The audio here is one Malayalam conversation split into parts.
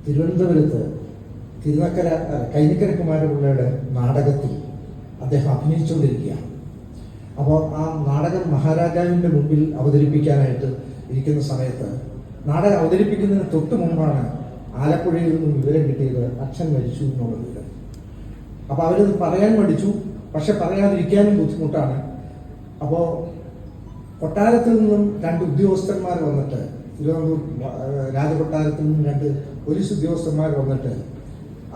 തിരുവനന്തപുരത്ത് കൈനിക്കര കുമാരപിള്ളയുടെ നാടകത്തിൽ അദ്ദേഹം അഭിനയിച്ചുകൊണ്ടിരിക്കുകയാണ്. അപ്പോൾ ആ നാടകം മഹാരാജാവിൻ്റെ മുമ്പിൽ അവതരിപ്പിക്കാനായിട്ട് ഇരിക്കുന്ന സമയത്ത് നാടകം അവതരിപ്പിക്കുന്നതിന് തൊട്ട് മുമ്പാണ് ആലപ്പുഴയിൽ നിന്നും വിവരം കിട്ടിയത് അച്ഛൻ മരിച്ചു എന്നുള്ള വിവരം. അപ്പോൾ അവരത് പറയാൻ മടിച്ചു, പക്ഷെ പറയാതിരിക്കാനും ബുദ്ധിമുട്ടാണ്. അപ്പോൾ കൊട്ടാരത്തിൽ നിന്നും 2 ഉദ്യോഗസ്ഥന്മാർ വന്നിട്ട്, തിരുവനന്തപുരം രാജകൊട്ടാരത്തിൽ നിന്നും 2 പോലീസ് ഉദ്യോഗസ്ഥന്മാർ വന്നിട്ട്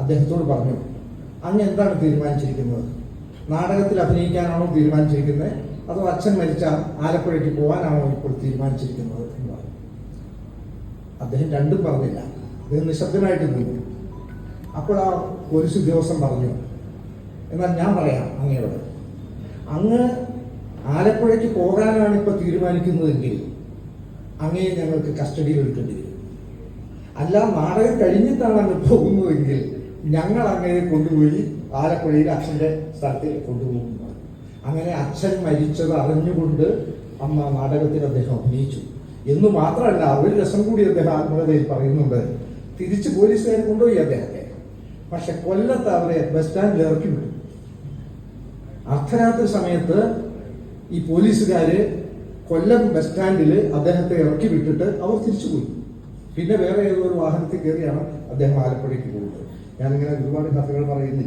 അദ്ദേഹത്തോട് പറഞ്ഞു, അങ്ങ് എന്താണ് തീരുമാനിച്ചിരിക്കുന്നത്? നാടകത്തിൽ അഭിനയിക്കാനാണോ തീരുമാനിച്ചിരിക്കുന്നത്, അതോ അച്ഛൻ മരിച്ചാൽ ആലപ്പുഴയ്ക്ക് പോകാനാണോ ഇപ്പോൾ തീരുമാനിച്ചിരിക്കുന്നത് എന്ന് പറഞ്ഞു. അദ്ദേഹം രണ്ടും പറഞ്ഞില്ല, അദ്ദേഹം നിശബ്ദനായിട്ട് നിന്നു. അപ്പോൾ ആ പോലീസ് ഉദ്യോഗസ്ഥൻ പറഞ്ഞു, എന്നാൽ ഞാൻ പറയാം അങ്ങയോട്, അങ്ങ് ആലപ്പുഴയ്ക്ക് പോകാനാണ് ഇപ്പോൾ തീരുമാനിക്കുന്നതെങ്കിൽ അങ്ങയെ ഞങ്ങൾക്ക് കസ്റ്റഡിയിൽ എടുക്കേണ്ടി വരും. അല്ല, നാടകം കഴിഞ്ഞിട്ടാണ് അങ്ങ് പോകുന്നതെങ്കിൽ ഞങ്ങൾ അങ്ങയെ കൊണ്ടുപോയി ആലപ്പുഴയിൽ അച്ഛൻ്റെ സ്ഥലത്തിൽ കൊണ്ടുപോകുന്നു. അങ്ങനെ അച്ഛൻ മരിച്ചത് അറിഞ്ഞുകൊണ്ട് അമ്മ നാടകത്തിൽ അദ്ദേഹം അഭിനയിച്ചു എന്ന് മാത്രമല്ല, ഒരു രസം കൂടി അദ്ദേഹം ആത്മകഥയിൽ പറയുന്നുണ്ട്. തിരിച്ച് പോലീസുകാർ കൊണ്ടുപോയി അദ്ദേഹത്തെ, പക്ഷെ കൊല്ലത്ത് അവരെ ബസ് സ്റ്റാൻഡിൽ ഇറക്കി വിട്ടു. അർദ്ധരാത്രി സമയത്ത് ഈ പോലീസുകാര് കൊല്ലം ബസ് സ്റ്റാൻഡിൽ അദ്ദേഹത്തെ ഇറക്കി വിട്ടിട്ട് അവർ തിരിച്ചുപോയി. പിന്നെ വേറെ ഏതോ ഒരു വാഹനത്തിൽ കയറിയാണ് അദ്ദേഹം ആലപ്പുഴയ്ക്ക് പോകുന്നത്. ഞാനിങ്ങനെ ഒരുപാട് കഥകൾ പറയുന്നില്ല.